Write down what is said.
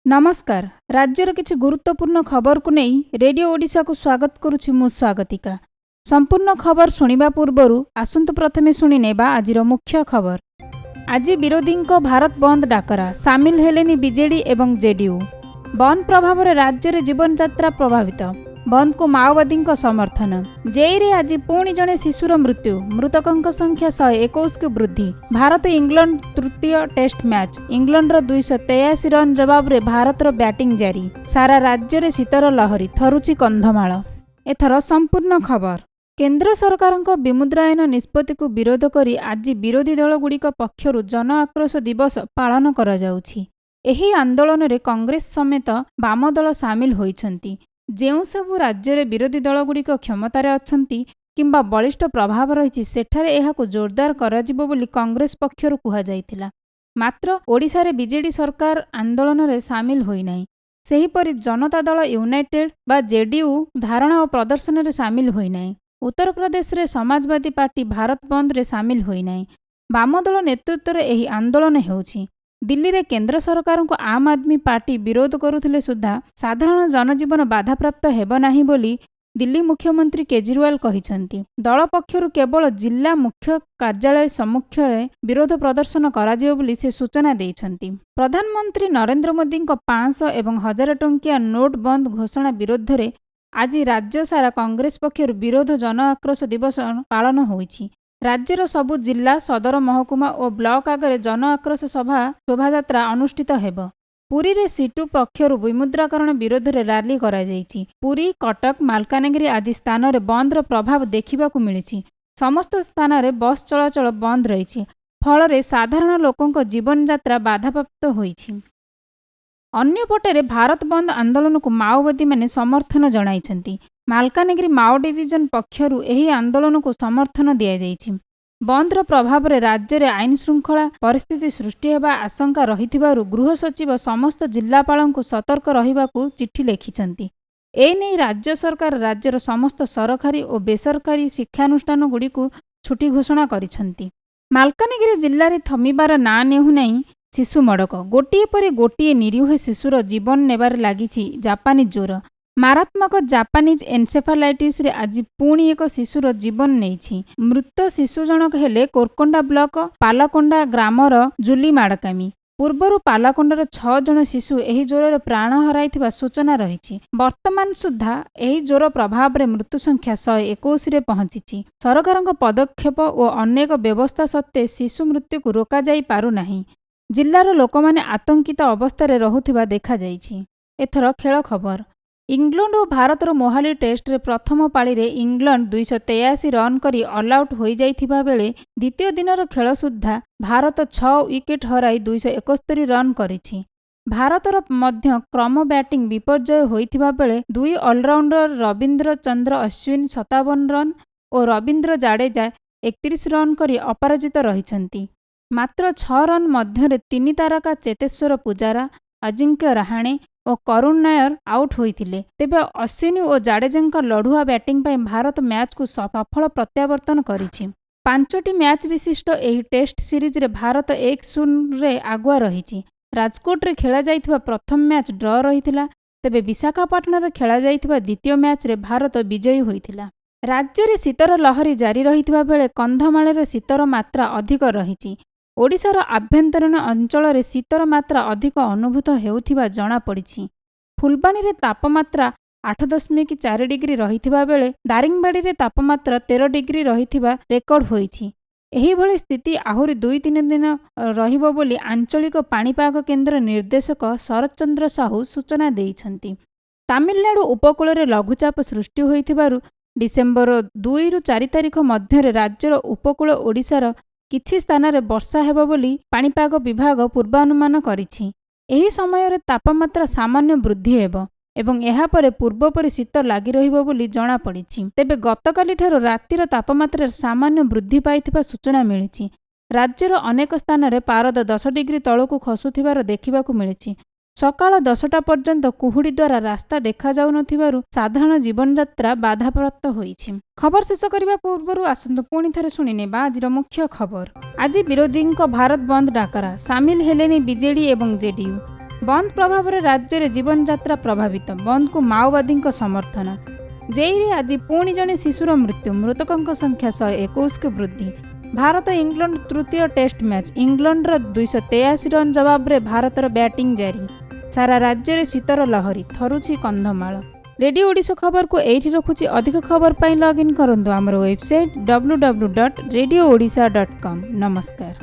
नमस्कार। राज्यर किछि गुरुत्वपूर्ण खबर को नहीं रेडियो ओडिशा को स्वागत करुछि मु स्वागतिका। संपूर्ण खबर सुनिबा पूर्वरु आसंतु प्रथमे सुनि नेबा आजिर मुख्य खबर। आज विरोधी भारत बंद डाकरा सामिल हेलेनी बीजेडी एवं जेडीयू। बंद प्रभाव रे राज्य रे जीवन यात्रा प्रभावित। बंद को माओवादी समर्थन। जेईरे आज पुणी जणे शिशुर मृत्यु। मृतकों संख्या 121 को वृद्धि। भारत इंग्लैंड तृतीय टेस्ट मैच। इंग्लैंड 283 रन जवाब रे भारतर बैटिंग जारी। सारा राज्य रे शीतर लहरी थरुची कंधमाल। एथर संपूर्ण खबर। केंद्र सरकारଙ୍କ विमुद्रायन निष्पत्ति को विरोध करी आज विरोधी दलगुड़िक पक्षरु जन आक्रोश दिवस पालन करा जाउछि। एही आंदोलन रे कांग्रेस समेत वाम दल सामिल होइछन्ति। जेउ सबु राज्य रे विरोधी दलगुड़िक क्षमतार अछन्ति किंबा बलिष्ठ प्रभाव रहिछि सेठारे एहाको जोरदार कराजिबो बोली कांग्रेस पक्षरु कुहा जाइतिला। मात्र ओडिशा रे बीजेडी सरकार आंदोलन रे सामिल होई नाही। सेहीपरि जनता दल यूनाइटेड बा जेडीयू धारणा और प्रदर्शन रे सामिल होई नाही। उत्तर प्रदेश रे समाजवादी पार्टी भारत बंद रे सामिल होई नाही। वाम दल नेतृत्व रे एही आंदोलन हेउछि। दिल्ली रे केंद्र सरकार को आम आदमी पार्टी विरोध करुथिले सुद्धा साधारण जनजीवन बाधाप्राप्त हेबो नाही बोली दिल्ली मुख्यमंत्री केजरीवाल कहिसंती। दल पक्षरु केवल जिला मुख्य कार्यालय सम्मुख रे विरोध प्रदर्शन कराजियो बोली से सूचना देइछंती। प्रधानमंत्री नरेंद्र मोदी 500 एवं 1000 टंकिया नोट बंद घोषणा विरोध रे आज राज्य सारा कांग्रेस पक्षरु विरोध जन आक्रोश दिवस पालन होईछि। राज्यर सबु जिला सदर महकुमा और ब्लॉक आगे जन आक्रोश सभा शोभायात्रा अनुष्ठित हेब। पुरी रे सीटू पक्षरु विमुद्राकरण विरोध रे रैली करा जायछि। पुरी कटक मालकानगिरी आदि स्थान रे बंद रो प्रभाव देखिबाकू मिलिछि। समस्त स्थान रे बस चलाचल बंद रहिछि। फल रे साधारण लोकंक जीवन यात्रा बाधाप्राप्त होईछि। अन्यपटे भारत बंद आंदोलन को माओवादी माने समर्थन जणाइछन्ति। मालकानगिरी माओ डिविजन पक्षरु एही आंदोलन को समर्थन दिया जाइछि। बंद रो प्रभाव रे राज्य रे आईन श्रृंखला परिस्थिति सृष्टि हेबा आशंका रहिथिबारु गृह सचिव समस्त जिल्लापालंकु सतर्क रहिबाकू चिट्ठी लेखिछन्ति। ए नै राज्य सरकार राज्यर समस्त सरकारी और बेसरकारी शिक्षानुष्ठान गुड़िकु छुट्टी घोषणा करिछन्ति। मालकानगिरी जिल्ला रे थमिबार ना नेहु नै शिशु मड़क। गोटिए परे गोटिए निरीह शिशुर जीवन नेबार लागिछि जापानी ज्वर। मारात्मक जापानीज एनसेफालाइटिस रे आज पुणी एक शिशुर जीवन नेछि। मृत शिशु जनक हेले कोरकोंडा ब्लॉक पालाकोंडा ग्रामर जुली माडकामी। पूर्वरु पालाकोंडार 6 जन शिशु एही ज्वर प्राण हराइथिबा सूचना रहिछि। वर्तमान सुद्धा एही ज्वर प्रभाव रे मृत्यु संख्या 121 रे पहुंचिछि। सरकारक पदक्षेप और अनेक व्यवस्था सत्ते शिशु मृत्यु को रोका जाई पारु नाही। जिल्लार लोकमाने आतंकित अवस्था रे रहुथिबा देखा जाइछि। एथर खेल खबर। इंग्लैंड और भारतर मोहाली टेस्ट रे प्रथम पाली रे इंग्लैंड 283 रन करी ऑल आउट होई जाइथिबा बेले द्वितीय दिनर खेल सुद्धा भारत 6 विकेट हराई 271 रन करिछि। भारतर मध्य क्रम बैटिंग विपर्जय होइथिबा बेले दुई ऑलराउंडर रविंद्र चंद्र अश्विन 57 रन और रविंद्र जाडेजा 31 रन करी अपराजित रहिछन्ति। मात्र 6 रन मध्य 3 तारका चेतेश्वर पुजारा, अजिंक्य रहाणे और करुण नायर आउट होइथिले। तेबे अश्विनी और जाडेजांक लढुआ बैटिंग पाई भारत मैच को सफल प्रत्यावर्तन करिछि। 5टी मैच विशिष्ट एही टेस्ट सीरीज रे भारत 1-0 रे आगुआ रहिछि। राजकोट रे खेला जाइथिबा प्रथम मैच ड्र रहिथिला। तेबे विशाखापट्टनम रे खेला जाइथिबा द्वितीय मैच रे भारत विजयी होइथिला। राज्य रे शीतर लहरी जारी रहिथिबा बेले कंधमाल रे शीतर मात्रा अधिक रहिछि। ओडिशार आभ्यंतरीण अंचल रे शीतर मात्रा अधिक अनुभूत हेउथिबा जणा पड़िछि। फुलबाणी रे तापमात्रा 8.4 डिग्री रहिथिबा बेले दारिंगबाड़ी रे तापमात्रा 13 डिग्री रहिथिबा रेकर्ड होइछि। एही भली स्थिति आहुरी 2-3 दिन रहिबो बोली आंचलिक पाणीपाग केन्द्र निर्देशक शरद चंद्र साहू सूचना देइछन्ति। तामिलनाडु उपकूल रे लघुचाप सृष्टि होइथिबारु डिसेंबर 2 रु 4 तारिख मध्य राज्यर उपकूल ओडिशार किछि स्थान रे वर्षा हेबो बोली पाणीपाग विभाग पूर्वानुमान करिछि। एही समय रे तापमात्रा सामान्य वृद्धि हेबो एवं एहा परे पूर्व परि शीत लागि रहिबो बोली जणा पड़िछि। तेबे गतकाली ठारो रातिर तापमात्रा सामान्य वृद्धि पाइथिबा सूचना मिलिछि। राज्यर अनेक स्थान रे पारद 10 डिग्री तळकु खसुथिबार देखिबाकू मिलिछि। ସକାଳ 10ଟା ପର୍ଯ୍ୟନ୍ତ କୁହୁଡ଼ି ଦ୍ୱାରା ରାସ୍ତା ଦେଖାଯାଉନଥିବାରୁ ସାଧାରଣ ଜୀବନଯାତ୍ରା ବାଧାପ୍ରାପ୍ତ ହୋଇଛି। ଖବର ଶେଷ କରିବା ପୂର୍ବରୁ ଆସନ୍ତୁ ପୁଣି ଥରେ ଶୁଣିନେବା ଆଜିର ମୁଖ୍ୟ ଖବର। ଆଜି ବିରୋଧୀଙ୍କ ଭାରତ ବନ୍ଦ ଡାକରା, ସାମିଲ ହେଲେନି ବିଜେଡି ଏବଂ ଜେଡିୟୁ। ବନ୍ଦ ପ୍ରଭାବରେ ରାଜ୍ୟରେ ଜୀବନଯାତ୍ରା ପ୍ରଭାବିତ, ବନ୍ଦକୁ ମାଓବାଦୀଙ୍କ ସମର୍ଥନ। ଜେଇରେ ଆଜି ପୁଣି ଜଣେ ଶିଶୁର ମୃତ୍ୟୁ, ମୃତକଙ୍କ ସଂଖ୍ୟା 121କୁ ବୃଦ୍ଧି। ଭାରତ ଇଂଲଣ୍ଡ ତୃତୀୟ ଟେଷ୍ଟ ମ୍ୟାଚ୍, ଇଂଲଣ୍ଡର 283 ରନ୍ ଜବାବରେ ଭାରତର ବ୍ୟାଟିଂ ଜାରି। ସାରା ରାଜ୍ୟରେ ଶୀତର ଲହରୀ, ଥରୁଛି କନ୍ଧମାଳ। ରେଡିଓ ଓଡ଼ିଶା ଖବରକୁ ଏଇଠି ରଖୁଛି। ଅଧିକ ଖବର ପାଇଁ ଲଗ୍ଇନ୍ କରନ୍ତୁ ଆମର ୱେବସାଇଟ୍ www.radioodisha.com। ନମସ୍କାର।